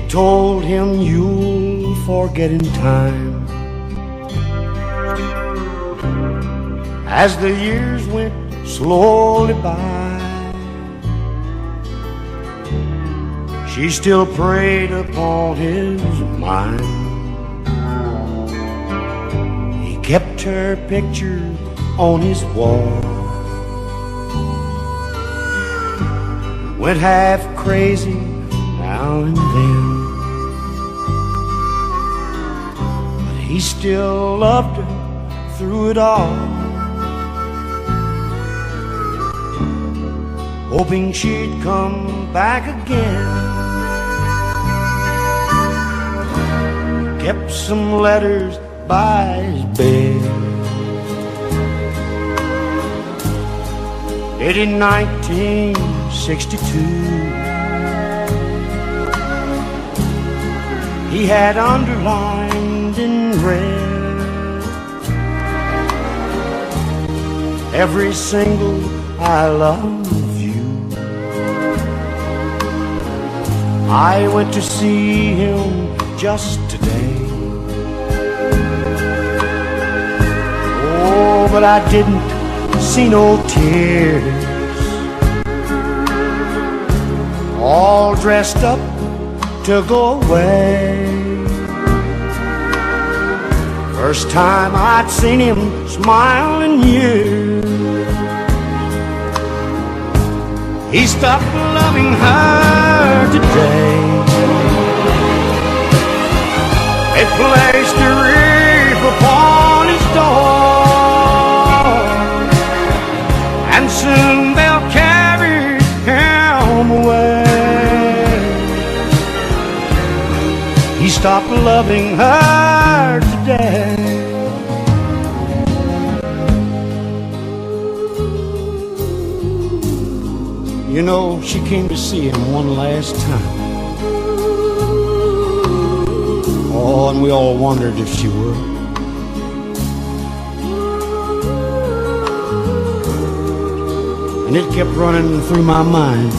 told him you'll forget in time. As the years went slowly by, she still preyed upon his mind. He kept her picture on his wall, went half crazy now and then, but he still loved her through it all, hoping she'd come back again. Kept some letters by his bed, dated 1962. He had underlined in red every single I love you. I went to see him just today, oh, but I didn't see no tears. All dressed up to go away. First time I'd seen him smile in years. He stopped loving her today. They placed a wreath upon his door, and soon they'll carry him away. He stopped loving her today. You know, she came to see him one last time. Oh, and we all wondered if she would. And it kept running through my mind.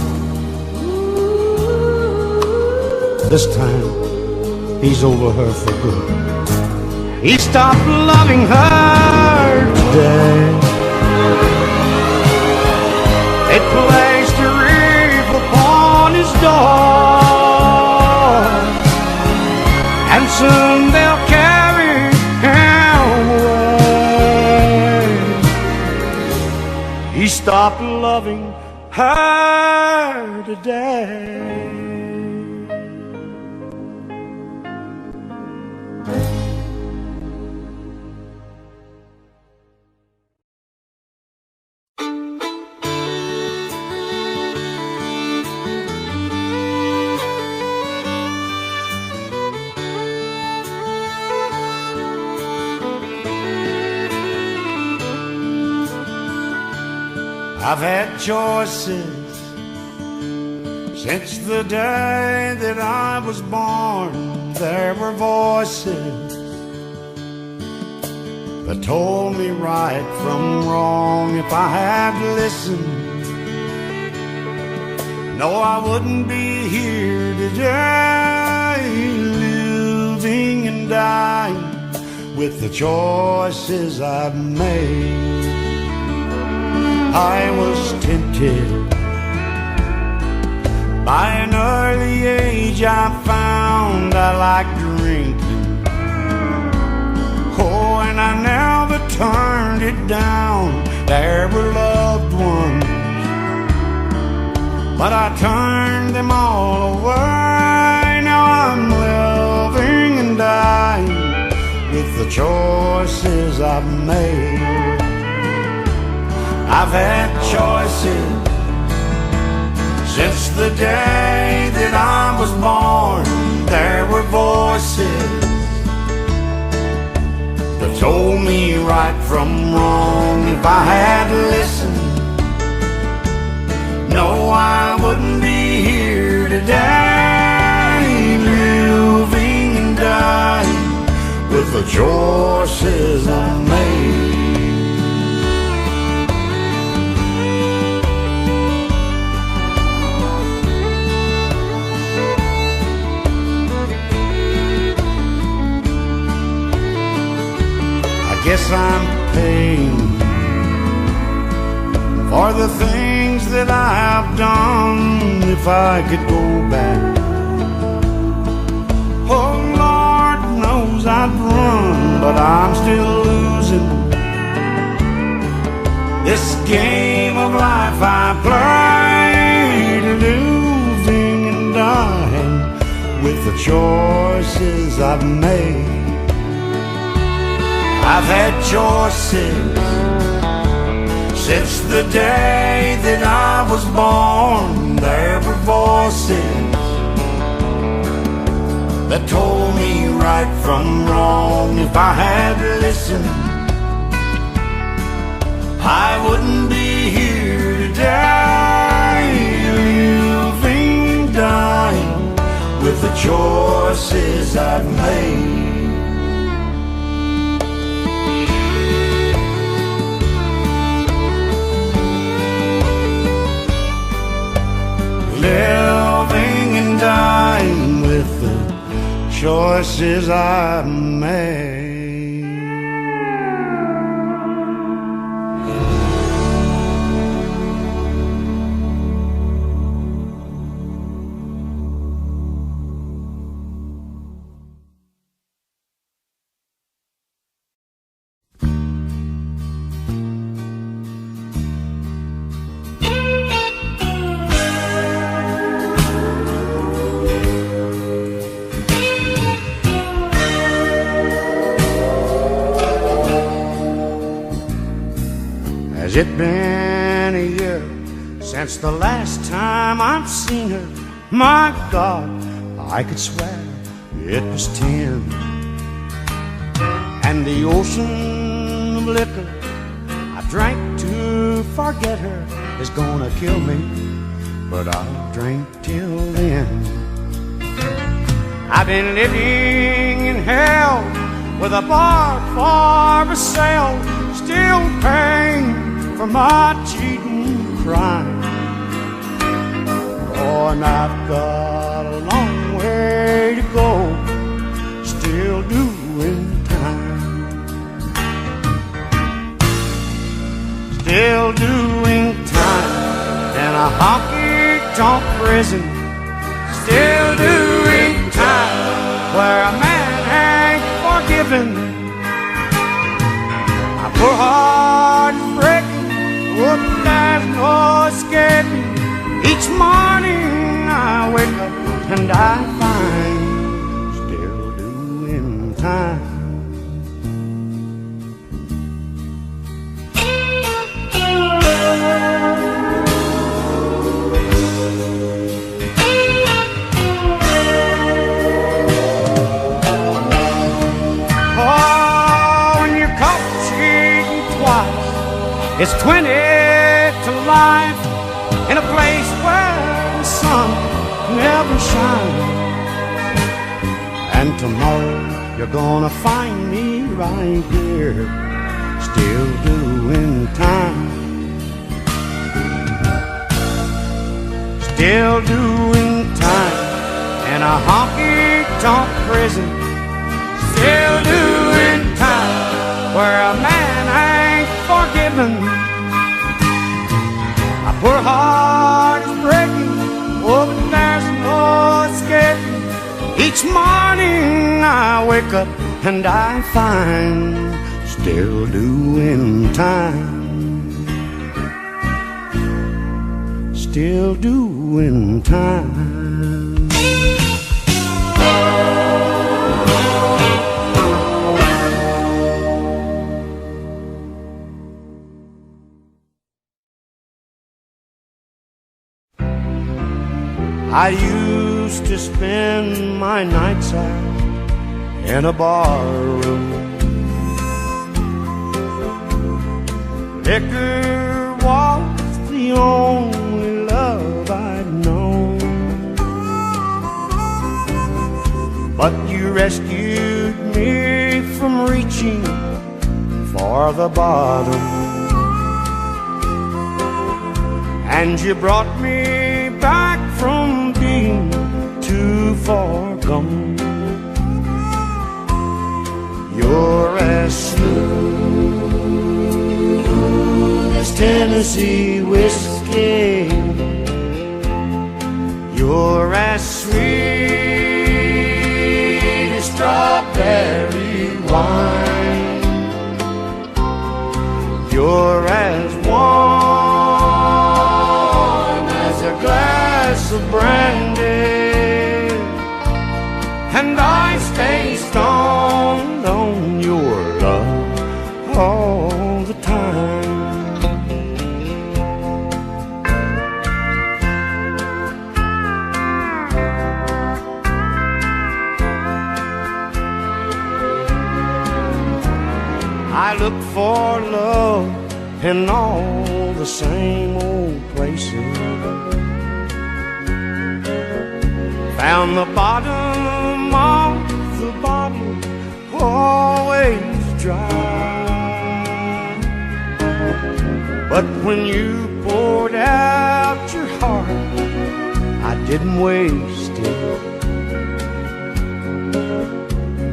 This time, he's over her for good. He stopped loving her today. They placed a wreath upon his door, and soon they'll carry him away. He stopped loving her today. I've had choices since the day that I was born. There were voices that told me right from wrong. If I had listened, no, I wouldn't be here today, living and dying with the choices I've made. I was tempted by an early age. I found I liked drinking, oh, and I never turned it down. There were loved ones, but I turned them all away. Now I'm living and dying with the choices I've made. I've had choices since the day that I was born. There were voices that told me right from wrong. If I had listened, no, I wouldn't be here today, living and dying with the choices I made. guess I'm paying for the things that I have done. If I could go back, oh Lord knows I'd run, but I'm still losing this game of life I play, living and dying with the choices I've made. I've had choices since the day that I was born. There were voices that told me right from wrong. If I had listened, I wouldn't be here today, living, dying with the choices I've made. Living and dying with the choices I've made. Has it been a year since the last time I've seen her? My God, I could swear it was 10. And the ocean of liquor I drank to forget her is gonna kill me, but I'll drink till then. I've been living in hell with a bar for sale, still paying for my cheating crime. Oh, and I've got a long way to go, still doing time, still doing time in a honky-tonk prison, still doing time where a man ain't forgiven. My poor heart is breaking, oh, there's no escaping. Each morning I wake up and I find still doing time. It's 20 to life in a place where the sun never shines. And tomorrow you're gonna find me right here, still doing time, still doing time in a honky-tonk prison, still doing time where a man ain't forgiven. My poor heart is breaking, oh, but there's no escaping. Each morning I wake up and I find still doing time, still doing time. I used to spend my nights out in a bar room. Liquor was the only love I'd known, but you rescued me from reaching for the bottom, and you brought me back from being too far gone. You're as smooth as Tennessee whiskey. You're as sweet as strawberry wine. You're as warm as a glass of brandy, and I stay stoned on your love all the time. I look for love in all the same old places. Found the bottom of the bottle always dry. But when you poured out your heart, I didn't waste it.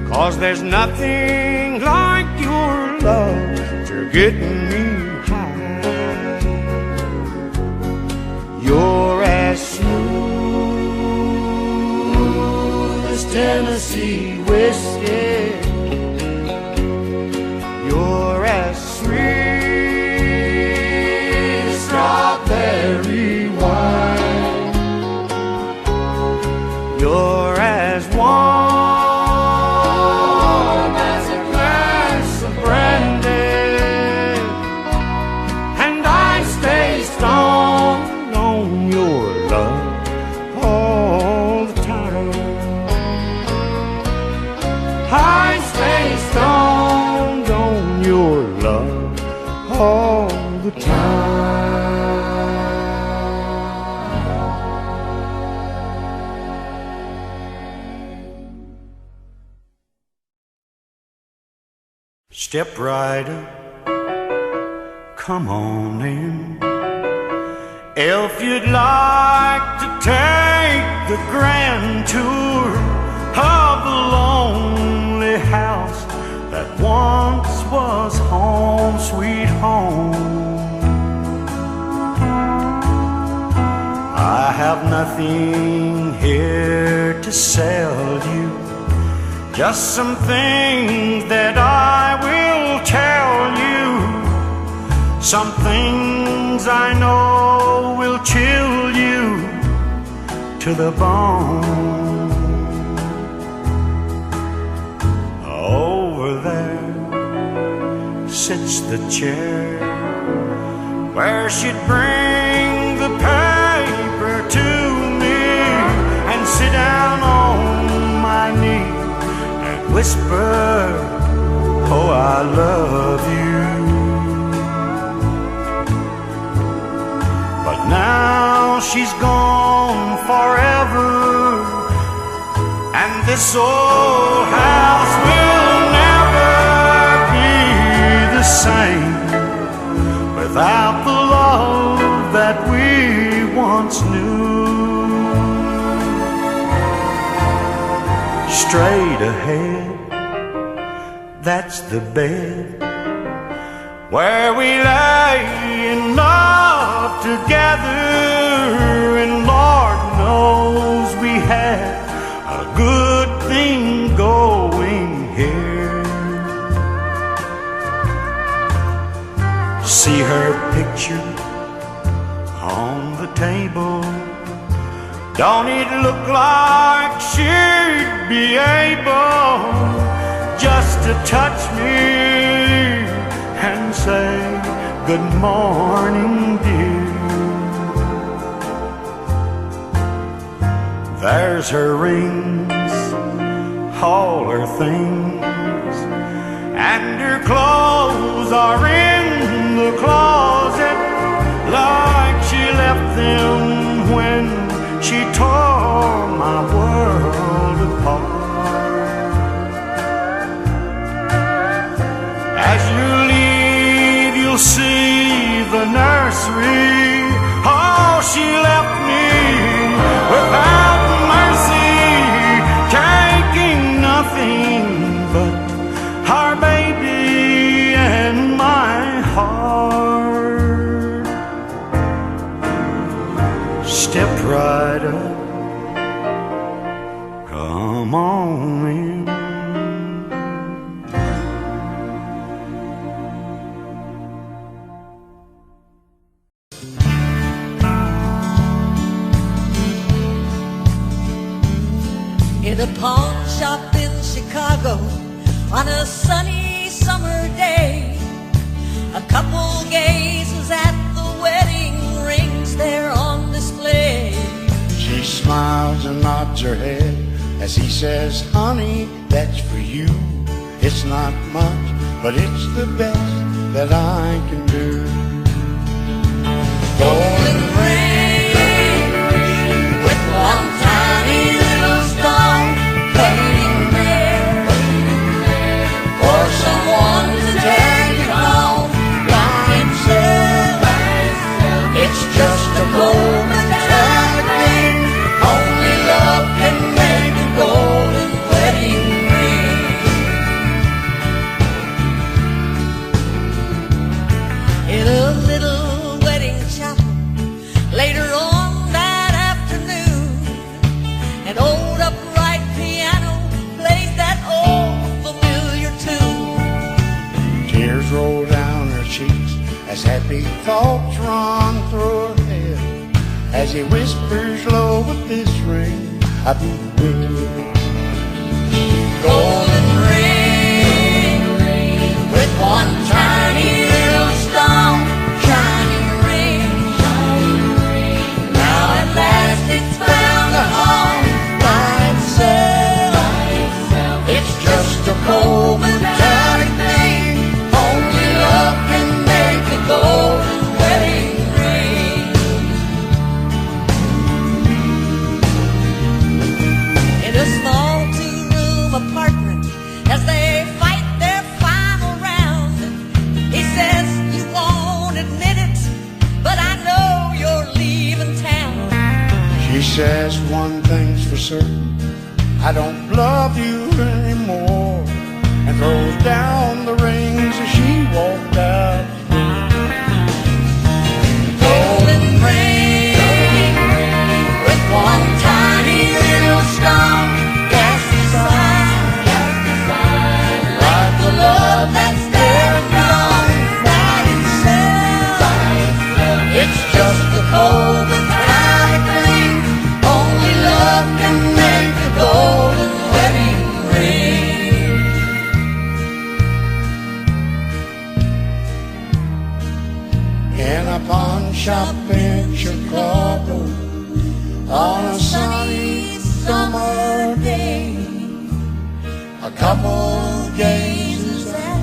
'Cause there's nothing like your love to get me high. You're as smooth as Tennessee whiskey. You're as sweet as strawberry wine. You're as warm as a glass of brandy, and I stay stoned on your love all the time. I stay stoned on your love all the time. Step right up, come on in. If you'd like to take the grand tour of the lonely house that once was home sweet home. I have nothing here to sell you, just some things that I will tell you, some things I know will chill you to the bone. Over there sits the chair where she'd bring the paper to me and sit down on my knee, whisper, oh, I love you. But now she's gone forever, and this old house will never be the same without the love that we once knew. Straight ahead, that's the bed where we lay in love together, and Lord knows we had a good thing going here. See her picture on the table, don't it look like she'd be able just to touch me and say, good morning, dear? There's her rings, all her things, and her clothes are in the closet like she left them when she tore my world apart. As you leave, you'll see the nursery. Oh, she left me without mercy, taking nothing but her stepped right up. Come on in. In a pawn shop in Chicago on a sunny summer day, a couple gazes at the wedding rings there on display. She smiles and nods her head as he says, honey, that's for you. It's not much, but it's the best that I can do. Golden ring with one tiny little star hanging there for someone to take it home by himself. It's just a momentary thing. Only love can make a golden wedding ring. In a little wedding chapel later on that afternoon, an old upright piano plays that old familiar tune. Tears roll down her cheeks as happy thoughts run through her head, as he whispers low with this ring, I've been wicked. Golden ring with one tiny little stone, shining ring. Now at last it's found a home by itself. It's just a momentary thing. Only love can make a golden wedding ring. In a small two-room apartment, as they fight their final round, he says, you won't admit it, but I know you're leaving town. She says one thing's for certain, I don't love you anymore, and throws down the rings as she walked out. Golden ring with one tiny little stone cast aside, like the love that's there and gone by itself. It's just a momentary thing. Only love can make a golden wedding ring. In a pawn shop in Chicago on a sunny summer day, a couple gazes at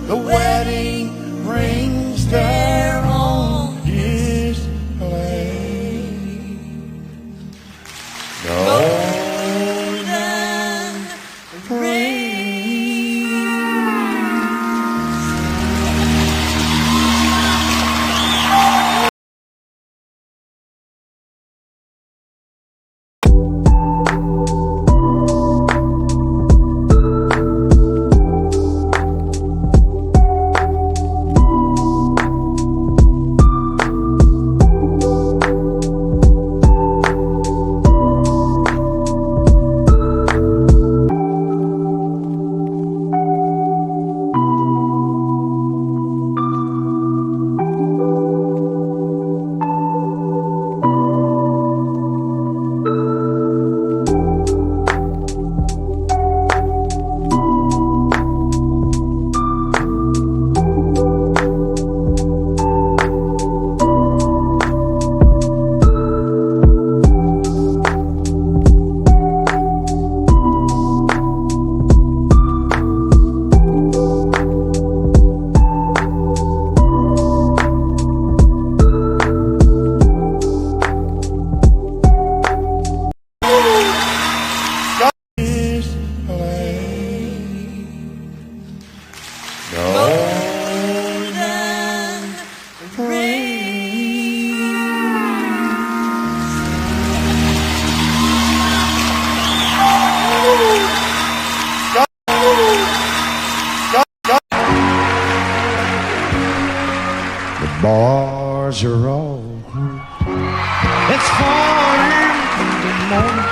the wedding rings there on display. Golden ring. Bar cars are all gone. It's 4 in the morning.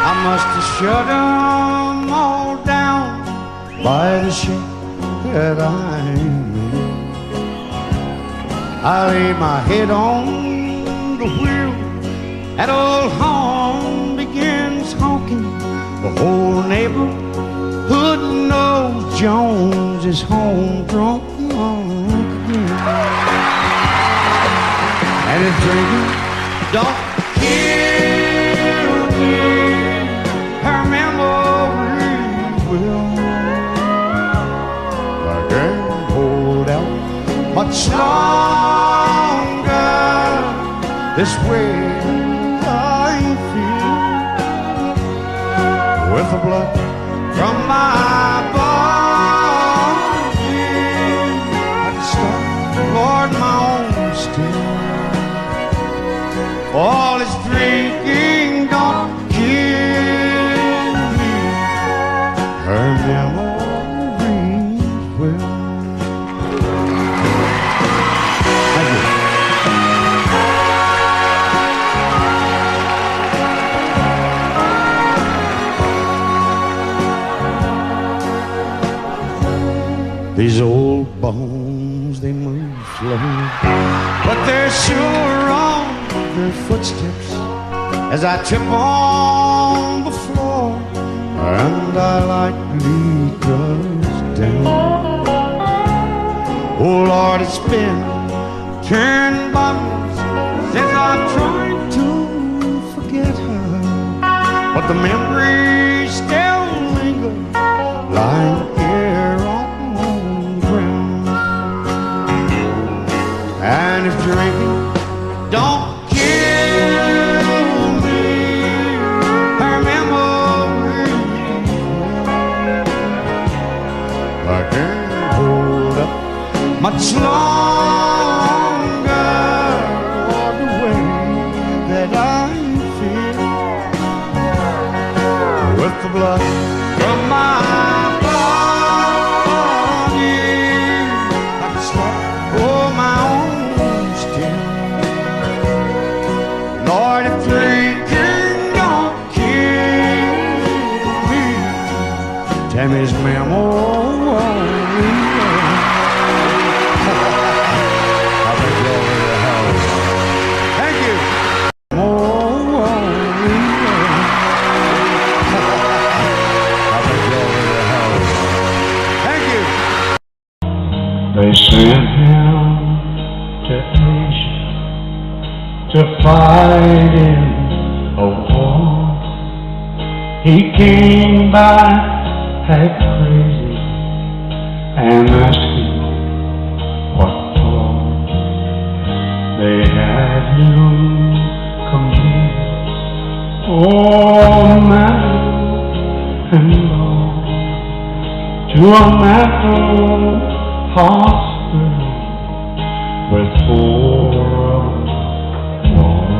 I must have shut them all down by the shape that I'm in. I lay my head on the wheel. That old horn begins honking. The whole neighborhood knows Jones is home drunk again. And if drinking don't kill me, her memory will. I can't hold out much longer this way. I feel with the blood from my body. I can start, Lord, my own still. All this drinking don't kill me. Her memories will. Thank you. These old bones, they move slow, but they're sure on their footsteps as I trip on the floor, and I lightly goes down. Oh Lord, it's been 10 bottles since I've tried to forget her, but the memories still linger lying here on the ground. And if drinking don't kill me, her memory, I can't hold up much longer the way that I feel with the blood from my body. I can start my own still. Lord, if drinking don't kill me, Tammy's memory. I'll be glory to hell. Thank you. I'll be glory to hell. Thank you. They sent him to Asia to fight in a war. He came back half crazy and asking what for. They had him commit all manner and law to a mental hospital with 4 wards.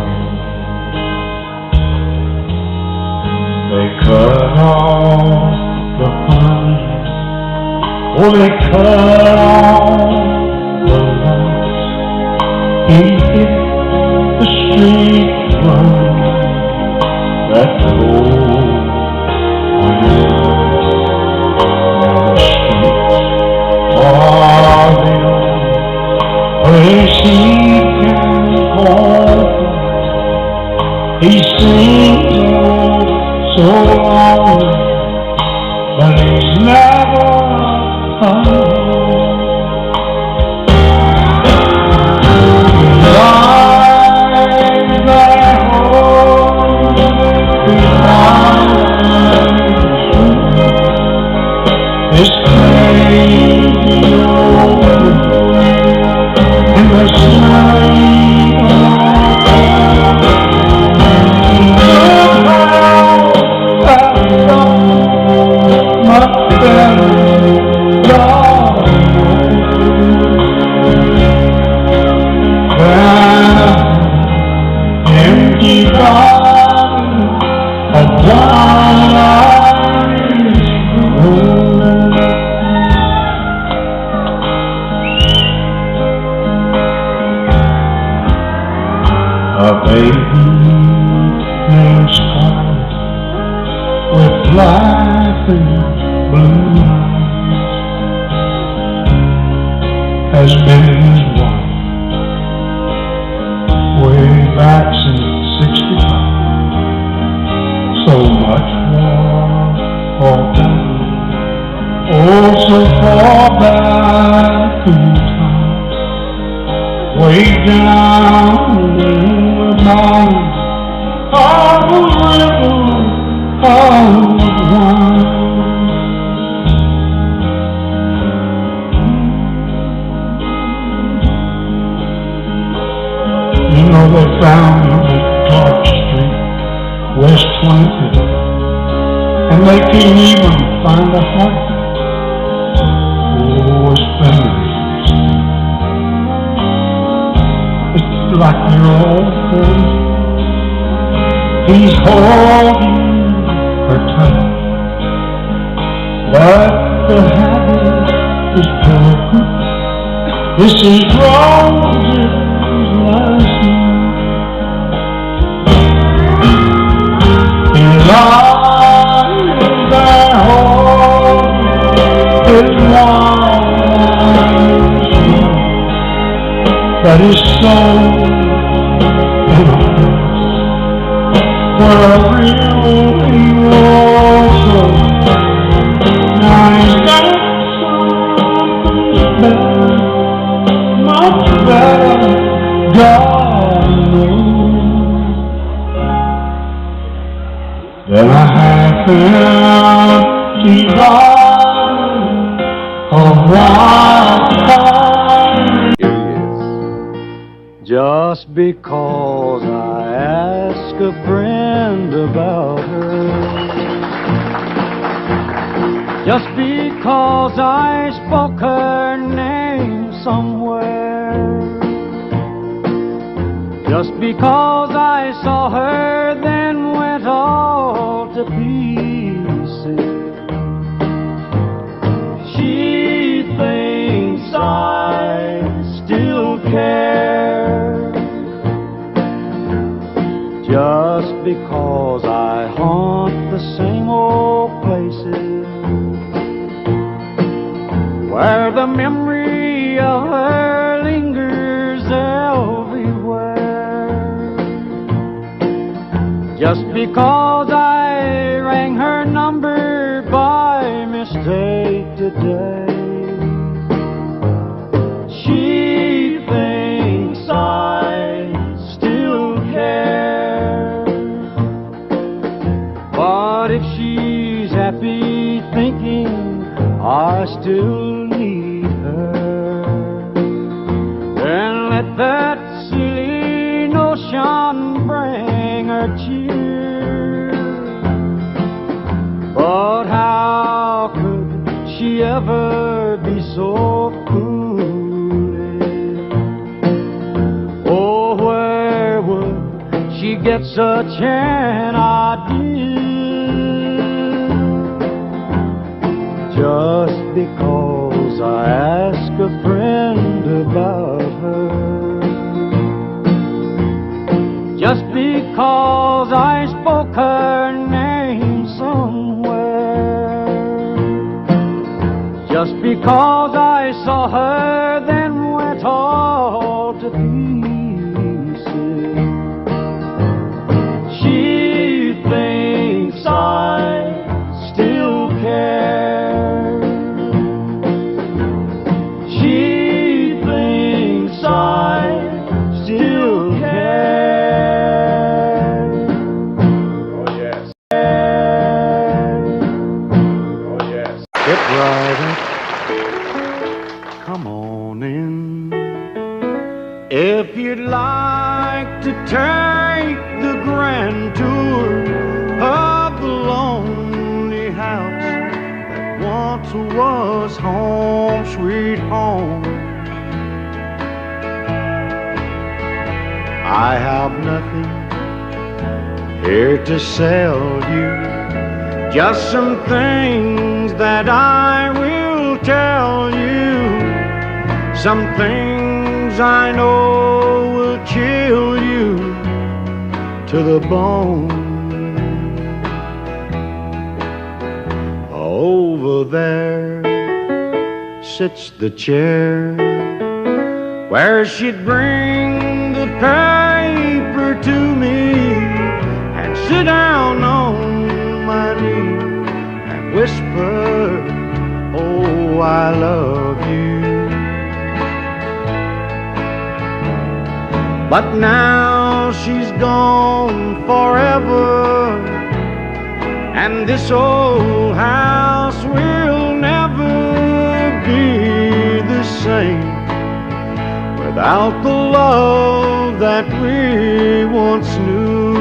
They cut off the honey, oh, they cut off the lights. He hit the street light that cold winter night. Place he can call. He seems so long, but he's never alone. Lies their home behind this crazy old in the sleigh of evening skies with laughing blue eyes has been his wife way back since '65. So much war done, oh so far back in time, way down the mountain of the river of wine. You know they found him at Clark Street, West 25th, and they can't even find a heart. Oh, it's fingers. It's like your old friend. He's holding her tight, but the habit is broken. This is Rose's last night. He lies at home, his wife's gone, but his soul in a place where a real hero goes. Now he's got something better, much better, God knows, than a half-empty bottle of wine. Here he is. Just because I ask a friend about her, just because I spoke her name somewhere, just because I saw her then went all to pieces, she thinks I still care. Just because I haunt the same old places where the memory of her lingers everywhere, just because I rang her number by mistake today, she thinks I still care. But if she's happy thinking I still need her, then let that silly notion bring her cheer. But how could she ever be so foolish? Oh, where would she get such an idea? Just because I ask a friend about her, just because I spoke her name somewhere, just because I saw her then went all to pieces, she thinks I still care. She thinks I still care. Oh yes. Oh yes. Get right up. Come on in. If you'd like to take the grand tour of the lonely house that once was home sweet home, I have nothing here to sell you, just some things that I will tell you, some things I know will chill you to the bone. Over there sits the chair where she'd bring the paper to me and sit down on my knee and whisper, oh, I love you. But now she's gone forever, and this old house will never be the same without the love that we once knew.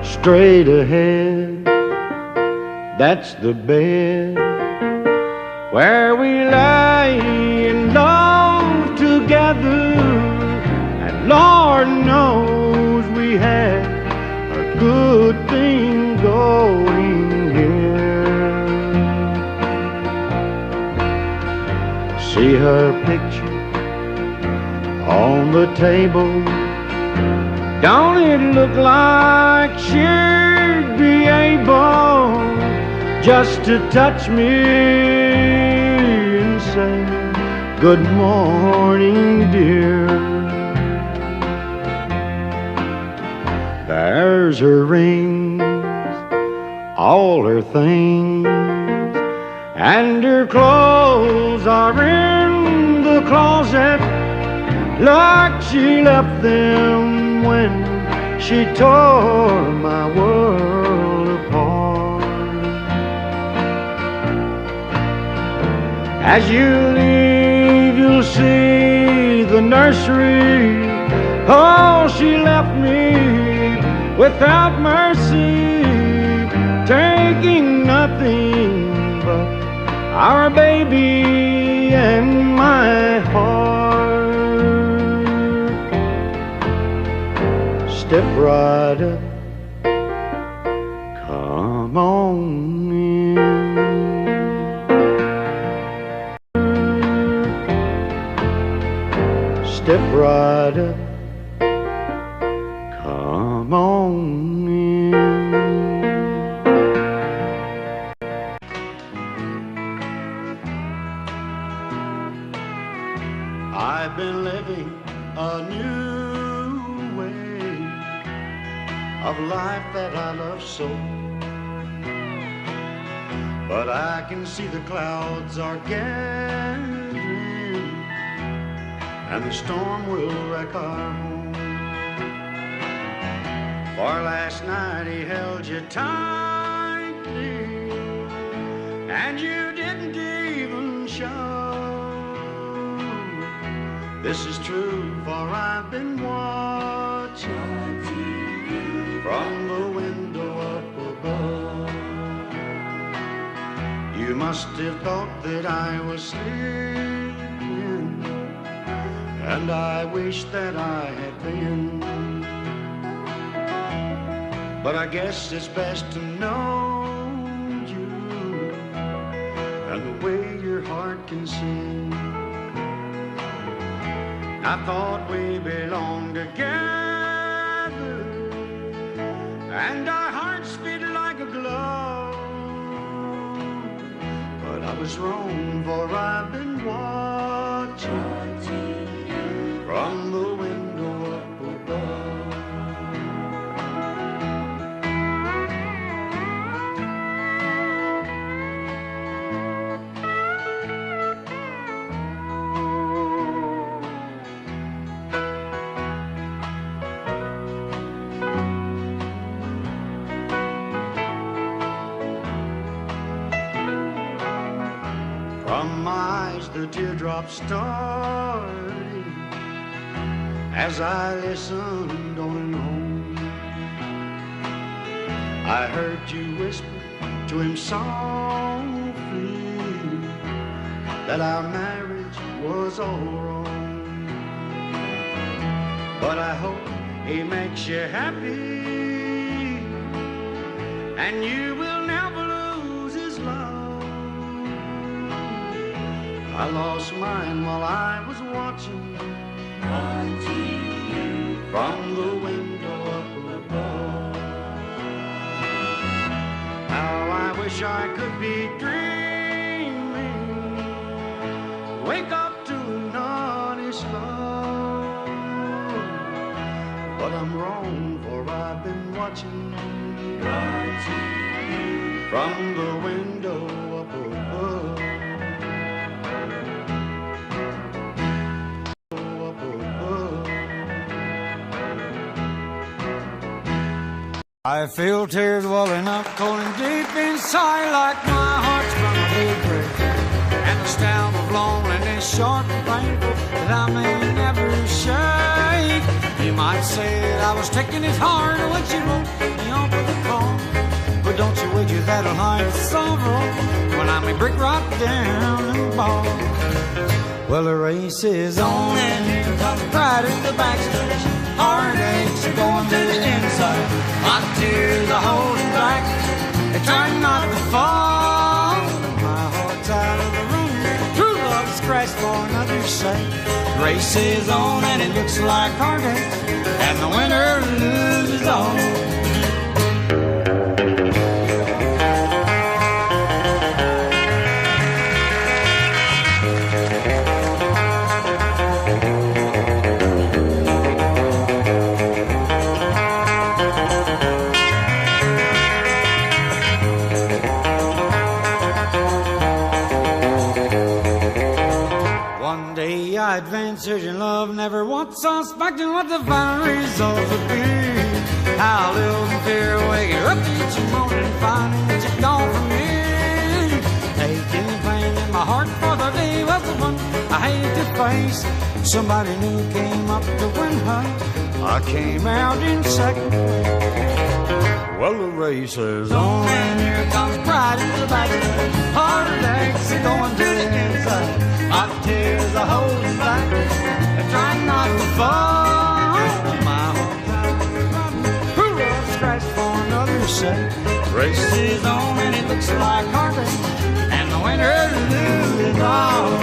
Straight ahead, that's the bed where we lay in love together, and Lord knows we had a good thing going here. See her picture on the table. Don't it look like she'd be able just to touch me and say, good morning, dear. There's her rings, all her things, and her clothes are in the closet like she left them when she tore my world apart. As you leave, you'll see the nursery. Oh, she left me without mercy, taking nothing but our baby and my heart. Step right up, come on in. Step right up, come on in. I've been living a new way of life that I love so, but I can see the clouds are gathering, and the storm will wreck our home. For last night he held you tightly, and you didn't even show. This is true, for I've been watching from the window up above. You must have thought that I was sleeping, and I wish that I had been. But I guess it's best to know you and the way your heart can sing. I thought we belonged together, and our hearts beat like a glove. But I was wrong, for I've been watching from the window up above. From my eyes the teardrops started as I listened on and on. I heard you whisper to him softly that our marriage was all wrong. But I hope he makes you happy, and you will never lose his love. I lost mine while I was watching from the window up above. How I wish I could be dreaming, wake up to an honest love. But I'm wrong, for I've been watching from the window up above. I feel tears welling up cold and deep inside, like my heart's gonna be break. And the stab of loneliness sharp and painful that I may never shake. You might say that I was taking it hard when she wrote me off with a call, but don't you wager that'll hide the sorrow when I may break right down and fall. Well, the race is on and here comes pride in the backstretch. Heartaches are going to the inside. My tears are holding back, they're trying not to fall. My heart's out of the room, true love's crashed for another sake. The race is on and it looks like heartaches, and the winner loses all. I advanced searching love, never once suspecting what the final result would be. How I live in fear, waking up each morning, finding that you're gone from me. Aching pain in my heart for the day was the one I hate to face. Somebody new came up to win her, I came out in second. Well, the race is on and here comes pride in the back. Heartaches are going to the inside. My tears are holding back, they're trying not to fall. My heart's out of the run, who will scratch for another sake. Race is on and it looks like heartache, and the winner loses all.